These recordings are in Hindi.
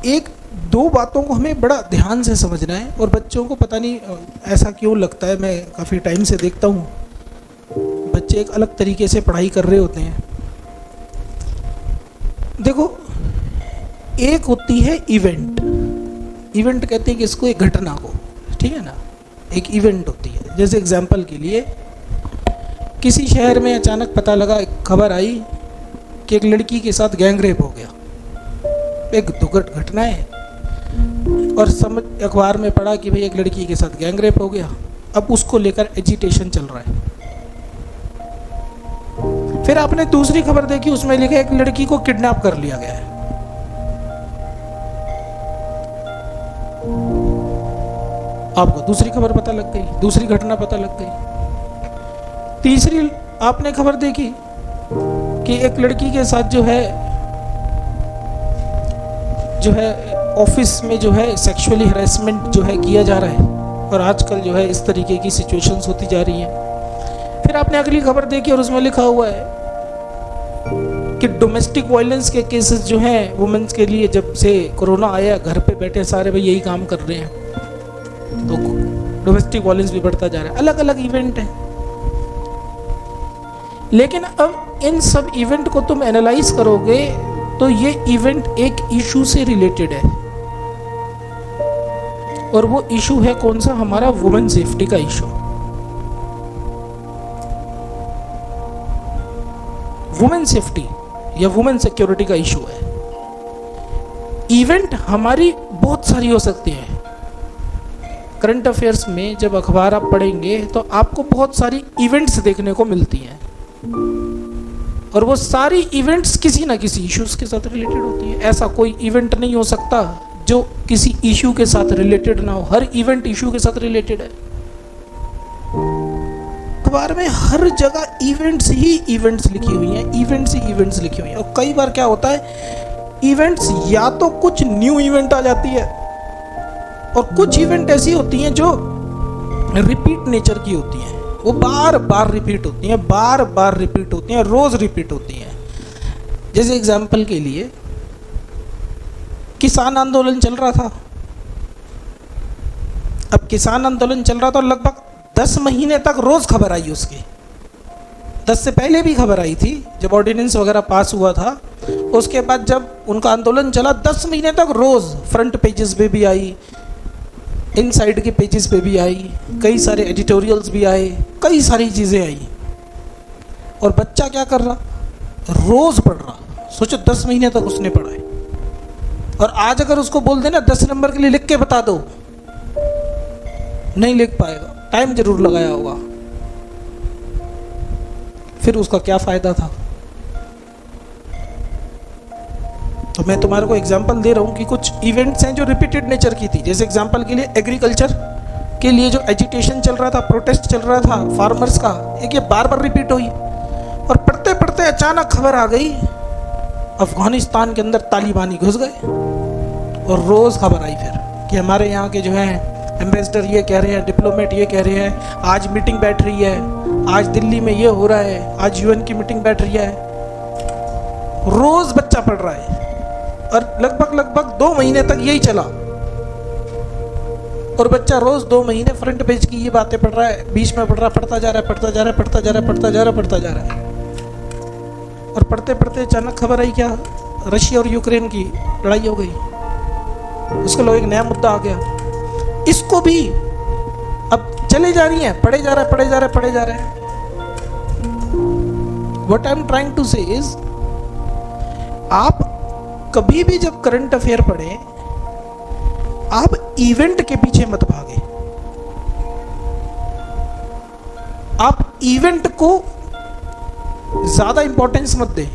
एक दो बातों को हमें बड़ा ध्यान से समझना है। और बच्चों को पता नहीं ऐसा क्यों लगता है, मैं काफ़ी टाइम से देखता हूँ बच्चे एक अलग तरीके से पढ़ाई कर रहे होते हैं। देखो, एक होती है इवेंट। इवेंट कहते हैं कि इसको, एक घटना को, ठीक है ना, एक इवेंट होती है। जैसे एग्जाम्पल के लिए किसी शहर में अचानक पता लगा, एक खबर आई कि एक लड़की के साथ गैंग रेप हो गया। एक दुखद घटना है, और समझ अखबार में पढ़ा कि भाई एक लड़की के साथ गैंग रेप हो गया। अब उसको लेकर एजिटेशन चल रहा है। फिर आपने दूसरी खबर देखी, उसमें लिखा एक लड़की को किडनैप कर लिया गया है। आपको दूसरी खबर पता लग गई, दूसरी घटना पता लग गई। तीसरी आपने खबर देखी कि एक लड़की के साथ जो है ऑफिस में जो है सेक्सुअली हरेसमेंट जो है किया जा रहा है, और आजकल जो है इस तरीके की सिचुएशंस होती जा रही हैं। फिर आपने अगली खबर देखी और उसमें लिखा हुआ है कि डोमेस्टिक वायलेंस के केसेस जो हैं वुमेन्स के लिए, जब से कोरोना आया घर पे बैठे सारे भाई यही काम कर रहे हैं, तो डोमेस्टिक वायलेंस भी बढ़ता जा रहा है। अलग अलग इवेंट है। लेकिन अब इन सब इवेंट को तुम एनालाइज करोगे तो ये इवेंट एक इशू से रिलेटेड है, और वो इशू है कौन सा? हमारा वुमेन सेफ्टी का इशू। वुमेन सेफ्टी या वुमेन सिक्योरिटी का इशू है। इवेंट हमारी बहुत सारी हो सकती है। करंट अफेयर्स में जब अखबार आप पढ़ेंगे तो आपको बहुत सारी इवेंट्स देखने को मिलती हैं, और वो सारी इवेंट्स किसी ना किसी इश्यूज के साथ रिलेटेड होती है। ऐसा कोई इवेंट नहीं हो सकता जो किसी इशू के साथ रिलेटेड ना हो। हर इवेंट इशू के साथ रिलेटेड है। अखबार में हर जगह इवेंट्स ही इवेंट्स लिखी हुई हैं, इवेंट्स ही इवेंट्स लिखी हुई हैं। और कई बार क्या होता है, इवेंट्स या तो कुछ न्यू इवेंट आ जाती है, और कुछ इवेंट ऐसी होती हैं जो रिपीट नेचर की होती हैं। वो बार बार रिपीट होती हैं, बार बार रिपीट होती हैं, रोज रिपीट होती हैं। जैसे एग्जाम्पल के लिए किसान आंदोलन चल रहा था। अब किसान आंदोलन चल रहा था, लगभग 10 महीने तक रोज खबर आई उसकी। 10 से पहले भी खबर आई थी जब ऑर्डिनेंस वगैरह पास हुआ था। उसके बाद जब उनका आंदोलन चला, 10 महीने तक रोज फ्रंट पेजेस पे भी आई, इनसाइड के पेजेस पे भी आई, कई सारे एडिटोरियल्स भी आए, कई सारी चीज़ें आई। और बच्चा क्या कर रहा? रोज पढ़ रहा। सोचो 10 महीने तक उसने पढ़ा है। और आज अगर उसको बोल देना 10 नंबर के लिए लिख के बता दो, नहीं लिख पाएगा, टाइम जरूर लगाया होगा। फिर उसका क्या फायदा था? तो मैं तुम्हारे को एग्जांपल दे रहा हूँ कि कुछ इवेंट्स हैं जो रिपीटेड नेचर की थी। जैसे एग्जांपल के लिए एग्रीकल्चर के लिए जो एजिटेशन चल रहा था, प्रोटेस्ट चल रहा था फार्मर्स का, एक ये बार बार रिपीट हुई। और पढ़ते पढ़ते अचानक खबर आ गई अफगानिस्तान के अंदर तालिबानी घुस गए, और रोज़ खबर आई फिर कि हमारे यहाँ के जो हैं एम्बेसडर ये कह रहे हैं, डिप्लोमेट ये कह रहे हैं, आज मीटिंग बैठ रही है, आज दिल्ली में ये हो रहा है, आज यूएन की मीटिंग बैठ रही है। रोज़ बच्चा पढ़ रहा है, और लगभग 2 महीने तक यही चला। और बच्चा रोज 2 महीने फ्रंट पेज की ये बातें पढ़ रहा है, बीच में पढ़ रहा, पढ़ता जा रहा है, पढ़ता जा रहा है, पढ़ता जा रहा है, पढ़ता जा रहा है, पढ़ता जा रहा है। और पढ़ते पढ़ते अचानक खबर आई क्या? रशिया और यूक्रेन की लड़ाई हो गई। उसके लोग एक नया मुद्दा आ गया। इसको भी अब चले जा रही है, पढ़े जा रहा है, पढ़े जा रहा है, पढ़े जा रहा है। What I am trying to say is, आप कभी भी जब करंट अफेयर पढ़ें, आप इवेंट के पीछे मत भागे। आप इवेंट को ज्यादा इंपॉर्टेंस मत दें।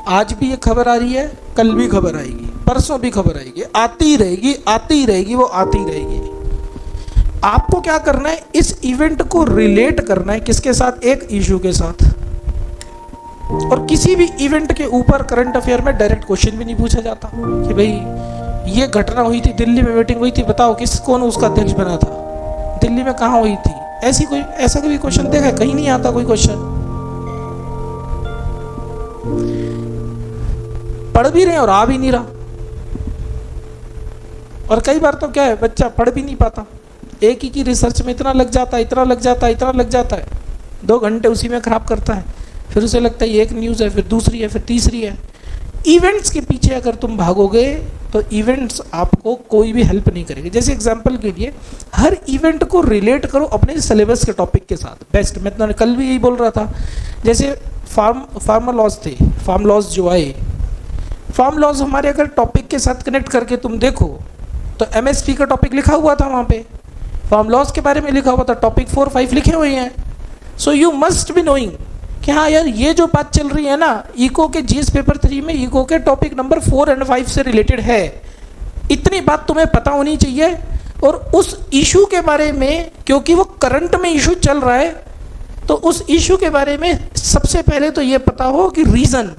आज भी ये खबर आ रही है, कल भी खबर आएगी, परसों भी खबर आएगी, आती रहेगी, आती रहेगी, वो आती रहेगी। आपको क्या करना है? इस इवेंट को रिलेट करना है किसके साथ? एक इशू के साथ। और किसी भी इवेंट के ऊपर करंट अफेयर में डायरेक्ट क्वेश्चन भी नहीं पूछा जाता कि भाई ये घटना हुई थी, दिल्ली में मीटिंग हुई थी, बताओ कौन उसका अध्यक्ष बना था, दिल्ली में कहाँ हुई थी। ऐसा कोई क्वेश्चन देखा? कहीं नहीं आता कोई क्वेश्चन। पढ़ भी रहे और आ भी नहीं रहा। और कई बार तो क्या है, बच्चा पढ़ भी नहीं पाता, एक ही की रिसर्च में इतना लग जाता है, इतना लग जाता है, इतना लग जाता है, 2 घंटे उसी में खराब करता है। फिर उसे लगता है ये एक न्यूज़ है, फिर दूसरी है, फिर तीसरी है। इवेंट्स के पीछे अगर तुम भागोगे तो इवेंट्स आपको कोई भी हेल्प नहीं करेगी। जैसे एग्जांपल के लिए हर इवेंट को रिलेट करो अपने सिलेबस के टॉपिक के साथ। बेस्ट, मैं तो कल भी यही बोल रहा था। जैसे फार्मर लॉज थे, फार्म लॉज जो आए, फार्म लॉज हमारे अगर टॉपिक के साथ कनेक्ट करके तुम देखो तो एमएसपी का टॉपिक लिखा हुआ था वहाँ पे, फार्म लॉज के बारे में लिखा हुआ था, टॉपिक 4, 5 लिखे हुए हैं। So you must be knowing कि हाँ यार ये जो बात चल रही है ना, इको के जीएस पेपर 3 में इको के टॉपिक नंबर 4 और 5 से रिलेटेड है। इतनी बात तुम्हें पता होनी चाहिए। और उस इशू के बारे में, क्योंकि वो करंट में इशू चल रहा है, तो उस इशू के बारे में सबसे पहले तो ये पता हो कि रीज़न,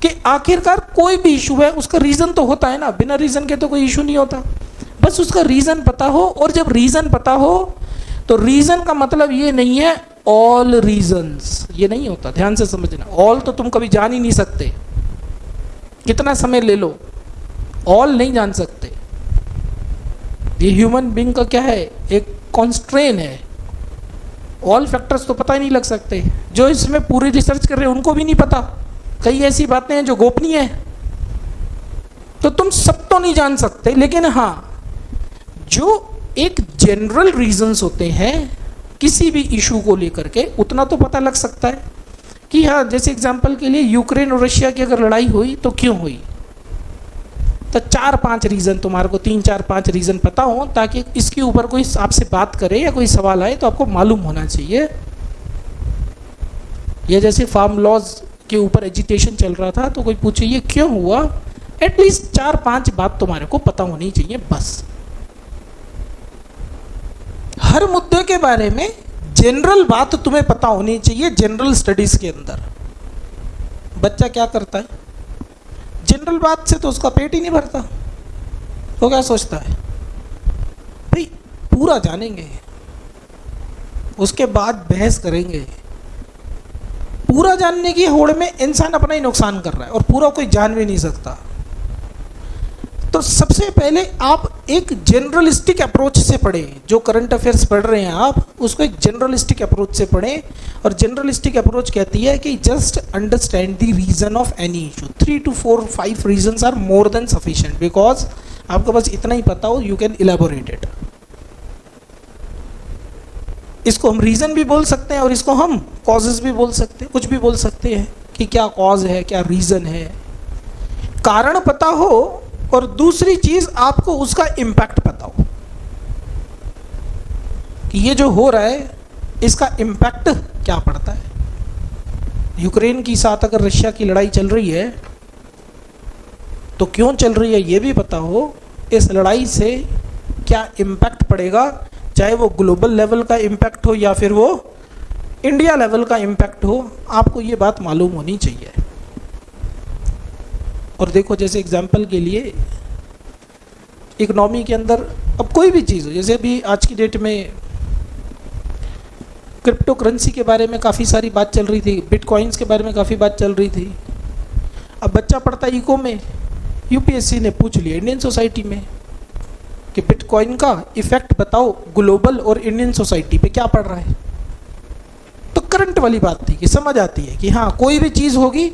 कि आखिरकार कोई भी इशू है उसका रीज़न तो होता है ना, बिना रीज़न के तो कोई इशू नहीं होता। बस उसका रीज़न पता हो। और जब रीज़न पता हो तो रीज़न का मतलब ये नहीं है ऑल रीजंस, ये नहीं होता, ध्यान से समझना। ऑल तो तुम कभी जान ही नहीं सकते, कितना समय ले लो, ऑल नहीं जान सकते। ये ह्यूमन बीइंग का क्या है, एक कॉन्स्ट्रेन है। ऑल फैक्टर्स तो पता ही नहीं लग सकते। जो इसमें पूरी रिसर्च कर रहे हैं उनको भी नहीं पता, कई ऐसी बातें हैं जो गोपनीय है। तो तुम सब तो नहीं जान सकते, लेकिन हाँ जो एक जनरल रीजंस होते हैं किसी भी इशू को लेकर के, उतना तो पता लग सकता है कि हाँ, जैसे एग्जांपल के लिए यूक्रेन और रशिया की अगर लड़ाई हुई तो क्यों हुई, तो 4-5 रीज़न तुम्हारे को, 3-4-5 रीज़न पता हो, ताकि इसके ऊपर कोई आपसे बात करे या कोई सवाल आए तो आपको मालूम होना चाहिए। या जैसे फार्म लॉज के ऊपर एजिटेशन चल रहा था तो कोई पूछे ये क्यों हुआ, एटलीस्ट 4-5 बात तुम्हारे को पता होनी चाहिए बस। हर मुद्दे के बारे में जनरल बात तुम्हें पता होनी चाहिए। जनरल स्टडीज के अंदर बच्चा क्या करता है, जनरल बात से तो उसका पेट ही नहीं भरता। वो क्या सोचता है, भाई पूरा जानेंगे उसके बाद बहस करेंगे। पूरा जानने की होड़ में इंसान अपना ही नुकसान कर रहा है, और पूरा कोई जान भी नहीं सकता। तो सबसे पहले आप एक जनरलिस्टिक अप्रोच से पढ़ें। जो करंट अफेयर्स पढ़ रहे हैं आप, उसको एक जनरलिस्टिक अप्रोच से पढ़ें। और जनरलिस्टिक अप्रोच कहती है कि just understand the reason of any issue. 3 to 4, 5 reasons are more than sufficient, because आपको बस इतना ही पता हो, यू कैन इलेबोरेट इट। इसको हम रीजन भी बोल सकते हैं और इसको हम कॉजेज भी बोल सकते हैं, कुछ भी बोल सकते हैं कि क्या कॉज है, क्या रीजन है। कारण पता हो, और दूसरी चीज आपको उसका इम्पैक्ट पता हो कि ये जो हो रहा है इसका इम्पैक्ट क्या पड़ता है। यूक्रेन के साथ अगर रशिया की लड़ाई चल रही है तो क्यों चल रही है ये भी पता हो, इस लड़ाई से क्या इम्पैक्ट पड़ेगा, चाहे वो ग्लोबल लेवल का इम्पैक्ट हो या फिर वो इंडिया लेवल का इम्पैक्ट हो, आपको ये बात मालूम होनी चाहिए। और देखो जैसे एग्जाम्पल के लिए इकोनॉमी के अंदर अब कोई भी चीज़ हो, जैसे अभी आज की डेट में क्रिप्टो करेंसी के बारे में काफ़ी सारी बात चल रही थी, बिटकॉइंस के बारे में काफ़ी बात चल रही थी। अब बच्चा पढ़ता है इको में, यूपीएससी ने पूछ लिया इंडियन सोसाइटी में कि बिटकॉइन का इफेक्ट बताओ ग्लोबल और इंडियन सोसाइटी पे क्या पड़ रहा है। तो करंट वाली बात थी कि समझ आती है कि हाँ कोई भी चीज़ होगी,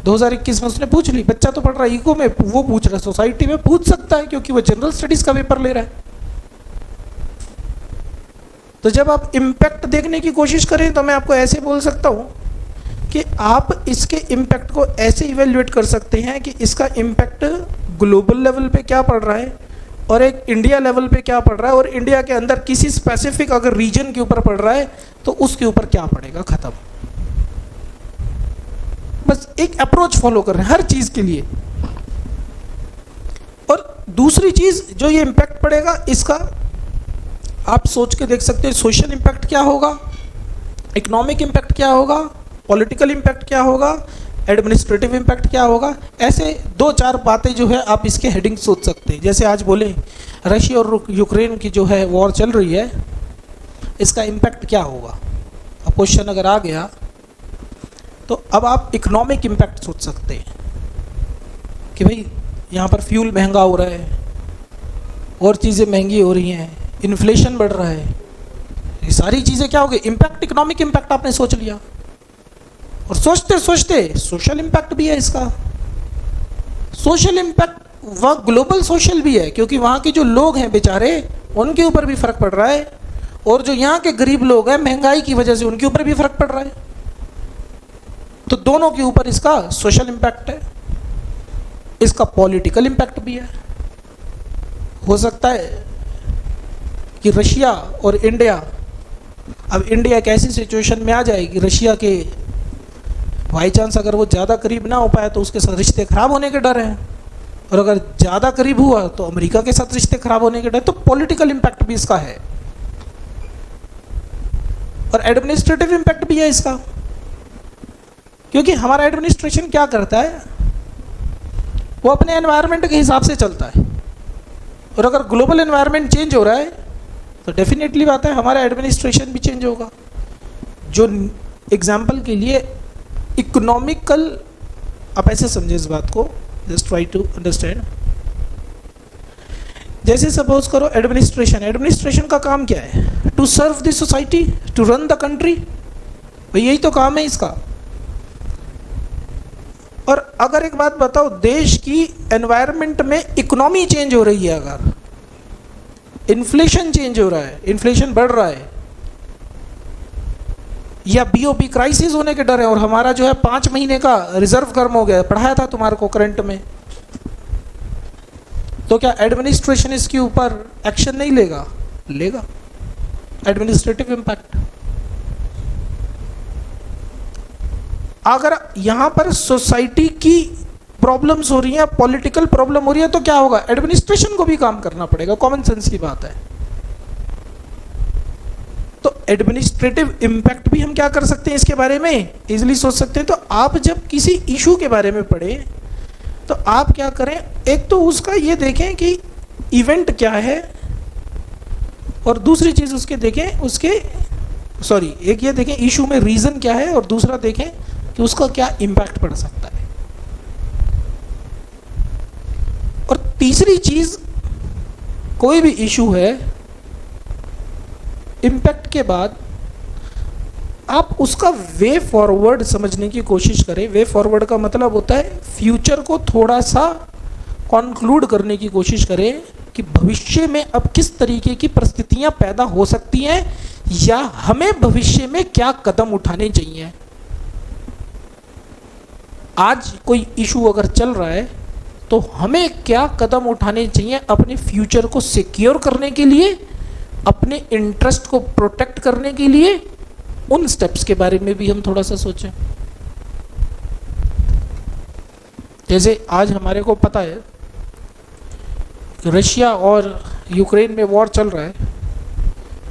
2021 में उसने पूछ ली। बच्चा तो पढ़ रहा है इको में, वो पूछ रहा है सोसाइटी में, पूछ सकता है क्योंकि वो जनरल स्टडीज का पेपर ले रहा है। तो जब आप इम्पैक्ट देखने की कोशिश करें तो मैं आपको ऐसे बोल सकता हूं कि आप इसके इम्पैक्ट को ऐसे इवेल्युएट कर सकते हैं कि इसका इम्पैक्ट ग्लोबल लेवल पे क्या पड़ रहा है और एक इंडिया लेवल पे क्या पड़ रहा है, और इंडिया के अंदर किसी स्पेसिफिक अगर रीजन के ऊपर पड़ रहा है तो उसके ऊपर क्या पड़ेगा, खत्म। बस एक अप्रोच फॉलो कर रहे हैं हर चीज के लिए। और दूसरी चीज जो ये इम्पैक्ट पड़ेगा, इसका आप सोच के देख सकते हैं सोशल इम्पैक्ट क्या होगा, इकोनॉमिक इम्पैक्ट क्या होगा, पॉलिटिकल इम्पैक्ट क्या होगा, एडमिनिस्ट्रेटिव इम्पैक्ट क्या होगा। ऐसे 2-4 बातें जो है आप इसके हेडिंग सोच सकते हैं। जैसे आज बोले रशिया और यूक्रेन की जो है वॉर चल रही है, इसका इम्पैक्ट क्या होगा। अब क्वेश्चन अगर आ गया तो अब आप इकोनॉमिक इम्पैक्ट सोच सकते हैं कि भाई यहाँ पर फ्यूल महंगा हो रहा है और चीज़ें महंगी हो रही हैं, इन्फ्लेशन बढ़ रहा है, ये सारी चीज़ें क्या हो गई? इम्पैक्ट, इकोनॉमिक इम्पैक्ट आपने सोच लिया। और सोचते सोचते सोशल इम्पैक्ट भी है इसका। सोशल इम्पैक्ट वह ग्लोबल सोशल भी है, क्योंकि वहाँ के जो लोग हैं बेचारे, उनके ऊपर भी फर्क पड़ रहा है, और जो यहाँ के गरीब लोग हैं महंगाई की वजह से उनके ऊपर भी फर्क पड़ रहा है। तो दोनों के ऊपर इसका सोशल इम्पैक्ट है, इसका पॉलिटिकल इम्पैक्ट भी है। हो सकता है कि रशिया और इंडिया, अब इंडिया एक ऐसी सिचुएशन में आ जाएगी, रशिया के बाई चांस अगर वो ज़्यादा करीब ना हो पाए तो उसके साथ रिश्ते खराब होने के डर हैं, और अगर ज़्यादा करीब हुआ तो अमेरिका के साथ रिश्ते खराब होने के डर। तो पॉलिटिकल इम्पैक्ट भी इसका है और एडमिनिस्ट्रेटिव इम्पैक्ट भी है इसका, क्योंकि हमारा एडमिनिस्ट्रेशन क्या करता है, वो अपने एनवायरनमेंट के हिसाब से चलता है, और अगर ग्लोबल एनवायरनमेंट चेंज हो रहा है तो डेफिनेटली बात है हमारा एडमिनिस्ट्रेशन भी चेंज होगा। जो एग्जाम्पल के लिए इकोनॉमिकल, आप ऐसे समझे इस बात को, जस्ट ट्राई टू अंडरस्टैंड। जैसे सपोज करो एडमिनिस्ट्रेशन का काम क्या है? To serve the society, to run the country, भाई यही तो काम है इसका। और अगर एक बात बताओ, देश की एनवायरनमेंट में इकोनॉमी चेंज हो रही है, अगर इन्फ्लेशन चेंज हो रहा है, इन्फ्लेशन बढ़ रहा है, या बीओपी क्राइसिस होने के डर है, और हमारा जो है 5 महीने का रिजर्व गर्म हो गया, पढ़ाया था तुम्हारे को करंट में, तो क्या एडमिनिस्ट्रेशन इसके ऊपर एक्शन नहीं लेगा? लेगा, एडमिनिस्ट्रेटिव इम्पैक्ट। अगर यहाँ पर सोसाइटी की प्रॉब्लम्स हो रही हैं, पॉलिटिकल प्रॉब्लम हो रही है, तो क्या होगा? एडमिनिस्ट्रेशन को भी काम करना पड़ेगा, कॉमन सेंस की बात है। तो एडमिनिस्ट्रेटिव इम्पैक्ट भी हम क्या कर सकते हैं इसके बारे में इजीली सोच सकते हैं। तो आप जब किसी इशू के बारे में पढ़ें तो आप क्या करें, एक तो उसका ये देखें कि इवेंट क्या है, और दूसरी चीज उसके देखें एक ये देखें इशू में रीजन क्या है, और दूसरा देखें कि उसका क्या इम्पैक्ट पड़ सकता है। और तीसरी चीज, कोई भी इशू है, इम्पैक्ट के बाद आप उसका वे फॉरवर्ड समझने की कोशिश करें। वे फॉरवर्ड का मतलब होता है फ्यूचर को थोड़ा सा कॉन्क्लूड करने की कोशिश करें कि भविष्य में अब किस तरीके की परिस्थितियां पैदा हो सकती हैं, या हमें भविष्य में क्या कदम उठाने चाहिए। आज कोई इशू अगर चल रहा है तो हमें क्या कदम उठाने चाहिए अपने फ्यूचर को सिक्योर करने के लिए, अपने इंटरेस्ट को प्रोटेक्ट करने के लिए। उन स्टेप्स के बारे में भी हम थोड़ा सा सोचें। जैसे आज हमारे को पता है कि रशिया और यूक्रेन में वॉर चल रहा है,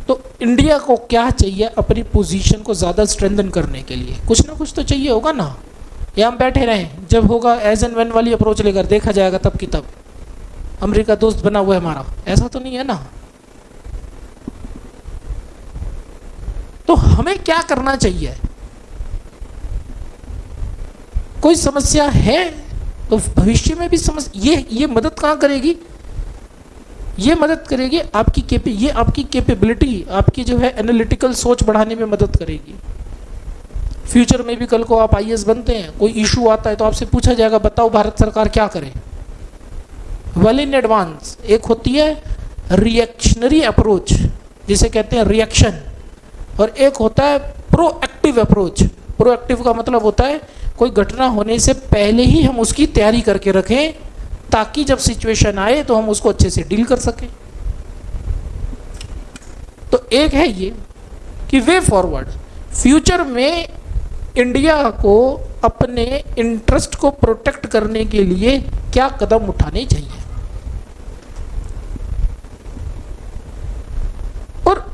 तो इंडिया को क्या चाहिए अपनी पोजीशन को ज़्यादा स्ट्रेंथन करने के लिए? कुछ ना कुछ तो चाहिए होगा ना, या हम बैठे रहें, जब होगा एज एंड व्हेन वाली अप्रोच लेकर देखा जाएगा तब की तब, अमेरिका दोस्त बना हुआ है हमारा, ऐसा तो नहीं है ना। तो हमें क्या करना चाहिए? कोई समस्या है तो भविष्य में भी ये मदद कहाँ करेगी? ये मदद करेगी आपकी कैपेबिलिटी, आपकी जो है एनालिटिकल सोच बढ़ाने में मदद करेगी। फ्यूचर में भी कल को आप आईएएस बनते हैं, कोई इशू आता है तो आपसे पूछा जाएगा बताओ भारत सरकार क्या करे। Well in advance. एक होती है रिएक्शनरी अप्रोच, जिसे कहते हैं रिएक्शन, और एक होता है प्रोएक्टिव अप्रोच। प्रोएक्टिव का मतलब होता है कोई घटना होने से पहले ही हम उसकी तैयारी करके रखें, ताकि जब सिचुएशन आए तो हम उसको अच्छे से डील कर सकें। तो एक है ये कि वे फॉरवर्ड, फ्यूचर में इंडिया को अपने इंटरेस्ट को प्रोटेक्ट करने के लिए क्या कदम उठाने चाहिए। और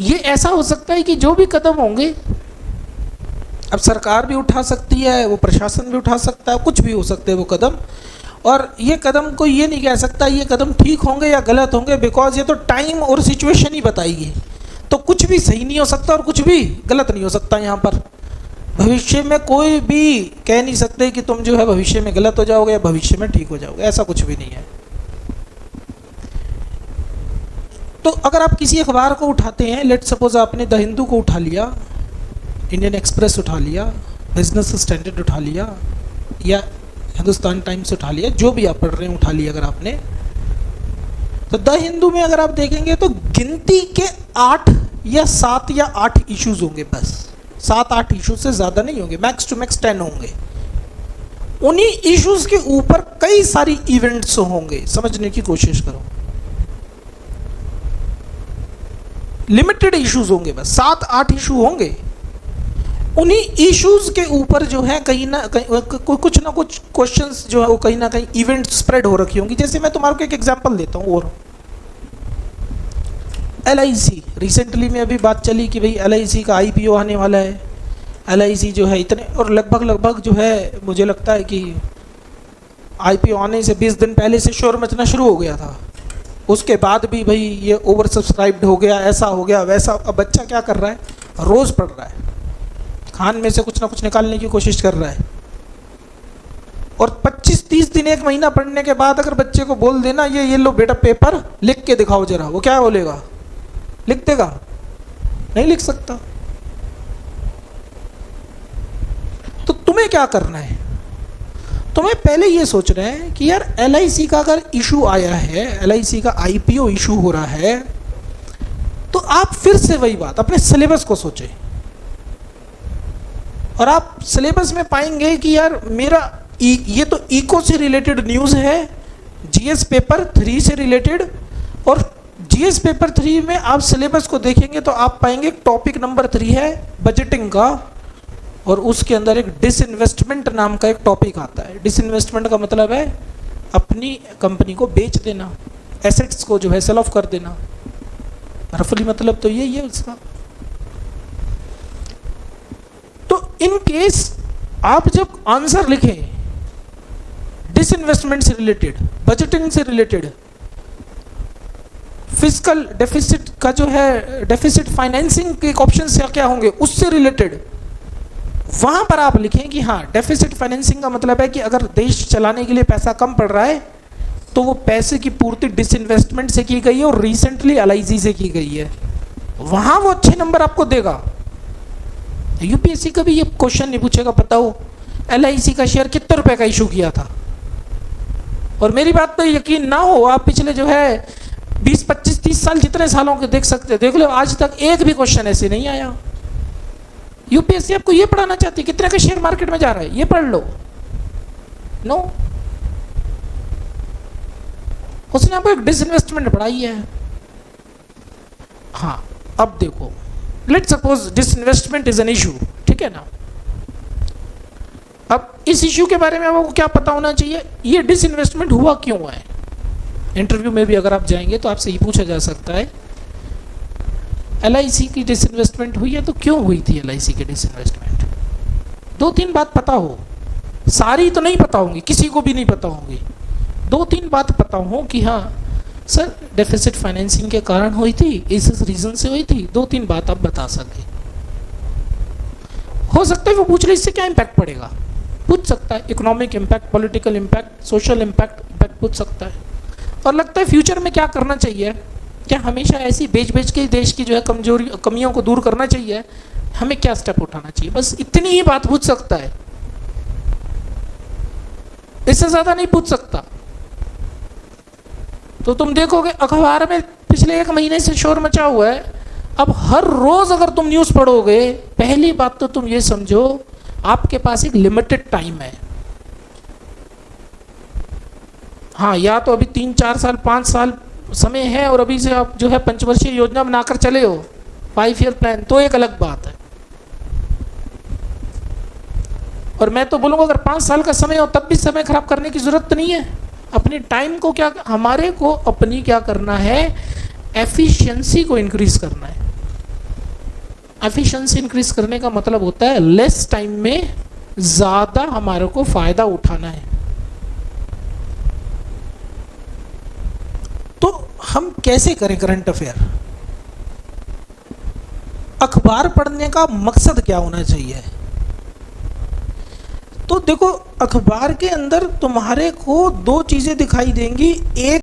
ये ऐसा हो सकता है कि जो भी कदम होंगे, अब सरकार भी उठा सकती है, वो प्रशासन भी उठा सकता है, कुछ भी हो सकते हैं वो कदम। और ये कदम को ये नहीं कह सकता ये कदम ठीक होंगे या गलत होंगे, बिकॉज ये तो टाइम और सिचुएशन ही बताएगी। तो कुछ भी सही नहीं हो सकता और कुछ भी गलत नहीं हो सकता यहाँ पर। भविष्य में कोई भी कह नहीं सकते कि तुम जो है भविष्य में गलत हो जाओगे या भविष्य में ठीक हो जाओगे, ऐसा कुछ भी नहीं है। तो अगर आप किसी अखबार को उठाते हैं, लेट सपोज आपने द हिंदू को उठा लिया, इंडियन एक्सप्रेस उठा लिया, बिजनेस स्टैंडर्ड उठा लिया, या हिंदुस्तान टाइम्स उठा लिया, जो भी आप पढ़ रहे हैं उठा लिया अगर आपने, तो द हिंदू में अगर आप देखेंगे तो गिनती के 8 या 7 या 8 इश्यूज होंगे, बस 7-8 इश्यूज से ज़्यादा नहीं होंगे, मैक्स टू मैक्स 10 होंगे। उन्हीं इश्यूज के ऊपर कई सारी इवेंट्स होंगे, समझने की कोशिश करो। लिमिटेड इश्यूज होंगे, बस 7-8 इशू होंगे। उन्हीं इश्यूज के ऊपर जो है कहीं ना कहीं कुछ ना कुछ क्वेश्चंस जो है वो कहीं ना कहीं इवेंट स्प्रेड हो रखी होंगी। जैसे मैं तुम्हारे को एक एग्जांपल देता हूँ, और LIC रिसेंटली में अभी बात चली कि भाई LIC का IPO आने वाला है। LIC जो है इतने, और लगभग जो है मुझे लगता है कि IPO आने से 20 दिन पहले से शोर मचना शुरू हो गया था। उसके बाद भी भाई ये ओवर सब्सक्राइब्ड हो गया, ऐसा हो गया वैसा। अब बच्चा क्या कर रहा है, रोज़ पढ़ रहा है, खान में से कुछ ना कुछ निकालने की कोशिश कर रहा है। और 25-30 दिन, 1 महीना पढ़ने के बाद अगर बच्चे को बोल देना ये लो बेटा पेपर लिख के दिखाओ जरा, वो क्या बोलेगा? लिख देगा? नहीं लिख सकता। तो तुम्हें क्या करना है, तुम्हें पहले ये सोचना है कि यार LIC का अगर इशू आया है, LIC का IPO इशू हो रहा है, तो आप फिर से वही बात अपने सिलेबस को सोचें। और आप सिलेबस में पाएंगे कि यार मेरा ये तो इको से रिलेटेड न्यूज़ है, GS पेपर 3 से रिलेटेड। और GS पेपर 3 में आप सिलेबस को देखेंगे तो आप पाएंगे टॉपिक नंबर 3 है बजटिंग का, और उसके अंदर एक डिसइन्वेस्टमेंट नाम का एक टॉपिक आता है। डिसइन्वेस्टमेंट का मतलब है अपनी कंपनी को बेच देना, एसेट्स को जो है सेल ऑफ कर देना, रफली मतलब तो यही है उसका। तो इन केस आप जब आंसर लिखें डिसइन्वेस्टमेंट से रिलेटेड, बजटिंग से रिलेटेड, फिस्कल डेफिसिट का जो है डेफिसिट फाइनेंसिंग के ऑप्शन से क्या होंगे उससे रिलेटेड, वहां पर आप लिखें कि हाँ डेफिसिट फाइनेंसिंग का मतलब है कि अगर देश चलाने के लिए पैसा कम पड़ रहा है तो वो पैसे की पूर्ति डिसइन्वेस्टमेंट से की गई है और रिसेंटली LIC से की गई है, वहां वो अच्छे नंबर आपको देगा। UPSC का भी ये क्वेश्चन नहीं पूछेगा, बताओ LIC का शेयर कितने रुपए का इशू किया था। और मेरी बात तो यकीन ना हो, आप पिछले जो है 20, 25, 30 साल जितने सालों के देख सकते, देख लो, आज तक एक भी क्वेश्चन ऐसे नहीं आया। UPSC आपको ये पढ़ाना चाहती है कितने का शेयर मार्केट में जा रहा है, ये पढ़ लो। नो, उसने आपको एक डिसइन्वेस्टमेंट पढ़ाई है। हाँ, अब देखो, let suppose disinvestment is an issue, ठीक है ना। अब इस इशू के बारे में आपको क्या पता होना चाहिए, ये डिसइन्वेस्टमेंट हुआ क्यों है। इंटरव्यू में भी अगर आप जाएंगे तो आपसे ये पूछा जा सकता है LIC की डिसइन्वेस्टमेंट हुई है तो क्यों हुई थी LIC की डिसइन्वेस्टमेंट। 2-3 बात पता हो, सारी तो नहीं पता होंगी, किसी को भी नहीं पता होंगी, 2-3 बात पता हो कि हाँ सर डेफिसिट फाइनेंसिंग के कारण हुई थी, इस रीजन से हुई थी, 2-3 बात आप बता सके। हो सकता है वो पूछ ले इससे क्या इम्पैक्ट पड़ेगा, पूछ सकता है, economic impact, political impact, social impact पूछ सकता है। और लगता है फ्यूचर में क्या करना चाहिए, क्या हमेशा ऐसी बेच के देश की जो है कमियों को दूर करना चाहिए, हमें क्या स्टेप उठाना चाहिए, बस इतनी ही बात पूछ सकता है, इससे ज्यादा नहीं पूछ सकता। तो तुम देखोगे अखबार में पिछले 1 महीने से शोर मचा हुआ है। अब हर रोज अगर तुम न्यूज पढ़ोगे, पहली बात तो तुम ये समझो आपके पास एक लिमिटेड टाइम है। हाँ, या तो अभी 3-4 साल 5 साल समय है और अभी से आप जो है 5 वर्षीय योजना बनाकर चले हो, 5 ईयर प्लान, तो एक अलग बात है। और मैं तो बोलूँगा अगर 5 साल का समय हो तब भी समय खराब करने की जरूरत नहीं है। अपने टाइम को क्या, हमारे को अपनी क्या करना है, एफिशिएंसी को इंक्रीज करना है। एफिशिएंसी इंक्रीज करने का मतलब होता है लेस टाइम में ज्यादा हमारे को फायदा उठाना है। तो हम कैसे करें करंट अफेयर, अखबार पढ़ने का मकसद क्या होना चाहिए, देखो अखबार के अंदर तुम्हारे को दो चीजें दिखाई देंगी, एक